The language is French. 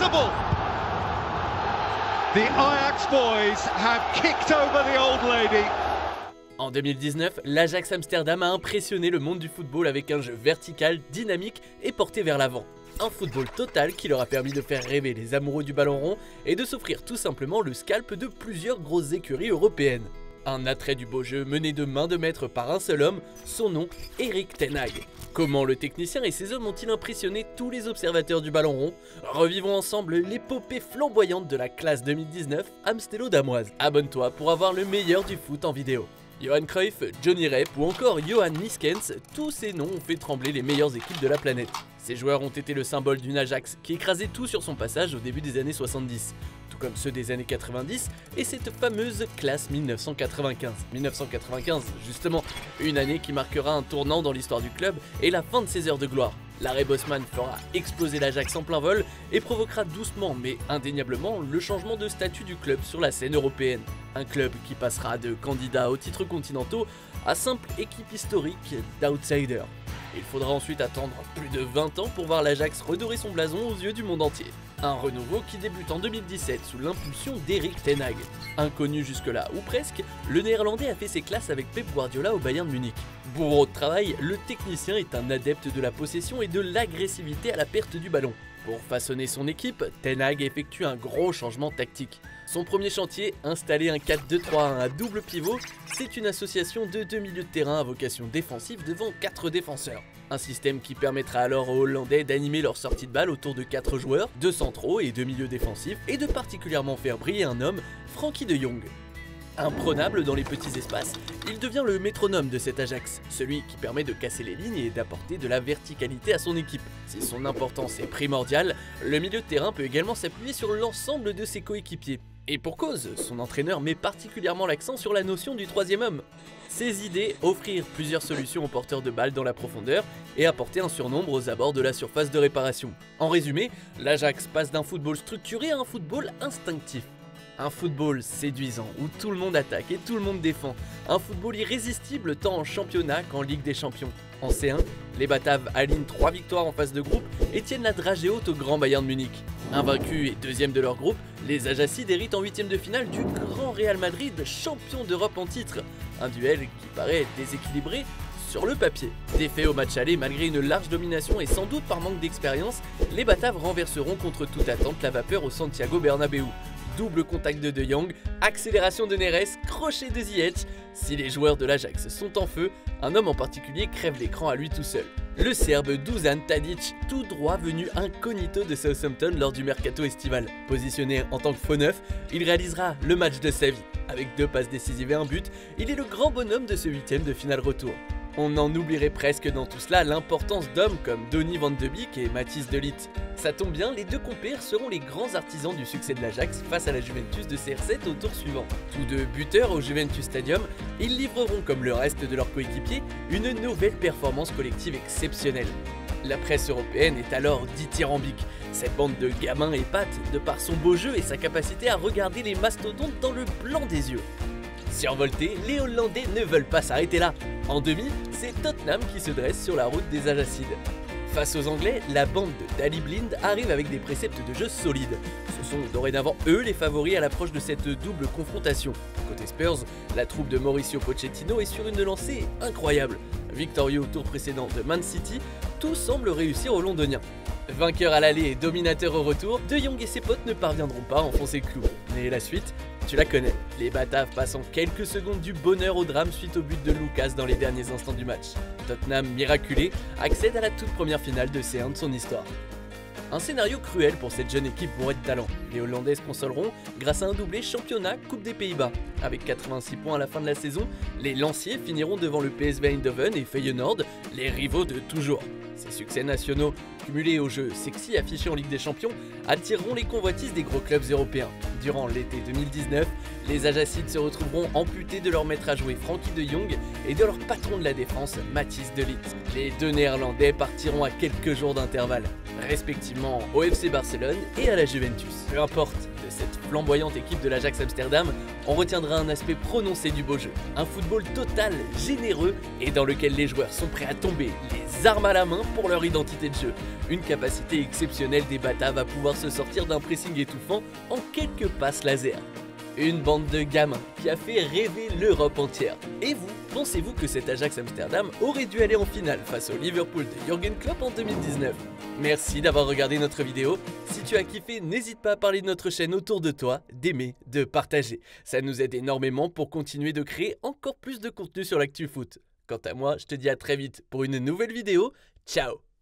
impossible. The Ajax boys have kicked over the old lady. En 2019, l'Ajax Amsterdam a impressionné le monde du football avec un jeu vertical, dynamique et porté vers l'avant. Un football total qui leur a permis de faire rêver les amoureux du ballon rond et de s'offrir tout simplement le scalp de plusieurs grosses écuries européennes. Un attrait du beau jeu mené de main de maître par un seul homme, son nom, Erik ten Hag. Comment le technicien et ses hommes ont-ils impressionné tous les observateurs du ballon rond? Revivons ensemble l'épopée flamboyante de la classe 2019 amstello-damoise. Abonne-toi pour avoir le meilleur du foot en vidéo. Johan Cruyff, Johnny Rep ou encore Johan Neeskens, tous ces noms ont fait trembler les meilleures équipes de la planète. Ces joueurs ont été le symbole d'une Ajax qui écrasait tout sur son passage au début des années 70, tout comme ceux des années 90 et cette fameuse classe 1995. 1995, justement, une année qui marquera un tournant dans l'histoire du club et la fin de ses heures de gloire. L'arrêt Bosman fera exploser l'Ajax en plein vol et provoquera doucement mais indéniablement le changement de statut du club sur la scène européenne. Un club qui passera de candidat aux titres continentaux à simple équipe historique d'outsider. Il faudra ensuite attendre plus de 20 ans pour voir l'Ajax redorer son blason aux yeux du monde entier. Un renouveau qui débute en 2017 sous l'impulsion d'Erik ten Hag. Inconnu jusque-là, ou presque, le néerlandais a fait ses classes avec Pep Guardiola au Bayern Munich. Bourreau de travail, le technicien est un adepte de la possession et de l'agressivité à la perte du ballon. Pour façonner son équipe, ten Hag effectue un gros changement tactique. Son premier chantier, installer un 4-2-3-1 à double pivot, c'est une association de deux milieux de terrain à vocation défensive devant 4 défenseurs. Un système qui permettra alors aux Hollandais d'animer leur sortie de balle autour de 4 joueurs, 2 centraux et 2 milieux défensifs, et de particulièrement faire briller un homme, Frenkie de Jong. Imprenable dans les petits espaces, il devient le métronome de cet Ajax, celui qui permet de casser les lignes et d'apporter de la verticalité à son équipe. Si son importance est primordiale, le milieu de terrain peut également s'appuyer sur l'ensemble de ses coéquipiers. Et pour cause, son entraîneur met particulièrement l'accent sur la notion du troisième homme. Ses idées, offrir plusieurs solutions aux porteurs de balles dans la profondeur et apporter un surnombre aux abords de la surface de réparation. En résumé, l'Ajax passe d'un football structuré à un football instinctif. Un football séduisant où tout le monde attaque et tout le monde défend. Un football irrésistible tant en championnat qu'en Ligue des Champions. En C1, les Bataves alignent 3 victoires en phase de groupe et tiennent la dragée haute au Grand Bayern de Munich. Invaincus et deuxième de leur groupe, les Ajacides héritent en 8e de finale du Grand Real Madrid, champion d'Europe en titre. Un duel qui paraît déséquilibré sur le papier. Défait au match aller malgré une large domination et sans doute par manque d'expérience, les Bataves renverseront contre toute attente la vapeur au Santiago Bernabéu. Double contact de De Jong, accélération de Neres, crochet de Ziyech. Si les joueurs de l'Ajax sont en feu, un homme en particulier crève l'écran à lui tout seul. Le Serbe Dusan Tadic, tout droit venu incognito de Southampton lors du mercato estival. Positionné en tant que faux neuf, il réalisera le match de sa vie. Avec 2 passes décisives et un but, il est le grand bonhomme de ce 8e de finale retour. On en oublierait presque dans tout cela l'importance d'hommes comme Donny van de Beek et Matthijs de Ligt. Ça tombe bien, les deux compères seront les grands artisans du succès de l'Ajax face à la Juventus de CR7 au tour suivant. Tous deux buteurs au Juventus Stadium, ils livreront comme le reste de leurs coéquipiers une nouvelle performance collective exceptionnelle. La presse européenne est alors dithyrambique. Cette bande de gamins épate de par son beau jeu et sa capacité à regarder les mastodontes dans le blanc des yeux. Survoltés, les Hollandais ne veulent pas s'arrêter là. En demi, c'est Tottenham qui se dresse sur la route des Ajacides. Face aux Anglais, la bande de Daley Blind arrive avec des préceptes de jeu solides. Ce sont dorénavant eux les favoris à l'approche de cette double confrontation. Côté Spurs, la troupe de Mauricio Pochettino est sur une lancée incroyable. Victorieux au tour précédent de Man City, tout semble réussir aux Londoniens. Vainqueur à l'aller et dominateur au retour, De Jong et ses potes ne parviendront pas à enfoncer le clou. Mais la suite, tu la connais. Les Bataves passent en quelques secondes du bonheur au drame suite au but de Lucas dans les derniers instants du match. Tottenham, miraculé, accède à la toute première finale de C1 de son histoire. Un scénario cruel pour cette jeune équipe bourrée de talent. Les Hollandais se consoleront grâce à un doublé championnat Coupe des Pays-Bas. Avec 86 points à la fin de la saison, les Lanciers finiront devant le PSV Eindhoven et Feyenoord, les rivaux de toujours. Ces succès nationaux, cumulés au jeu sexy affiché en Ligue des Champions, attireront les convoitises des gros clubs européens. Durant l'été 2019, les Ajacides se retrouveront amputés de leur maître à jouer Frenkie de Jong et de leur patron de la défense Matthijs de Ligt. Les deux Néerlandais partiront à quelques jours d'intervalle, respectivement au FC Barcelone et à la Juventus. Peu importe, de cette flamboyante équipe de l'Ajax Amsterdam, on retiendra un aspect prononcé du beau jeu. Un football total, généreux et dans lequel les joueurs sont prêts à tomber les armes à la main pour leur identité de jeu. Une capacité exceptionnelle des Bataves à pouvoir se sortir d'un pressing étouffant en quelques passes laser. Une bande de gamins qui a fait rêver l'Europe entière. Et vous, pensez-vous que cet Ajax Amsterdam aurait dû aller en finale face au Liverpool de Jürgen Klopp en 2019 ? Merci d'avoir regardé notre vidéo. Si tu as kiffé, n'hésite pas à parler de notre chaîne autour de toi, d'aimer, de partager. Ça nous aide énormément pour continuer de créer encore plus de contenu sur l'actu foot. Quant à moi, je te dis à très vite pour une nouvelle vidéo. Ciao!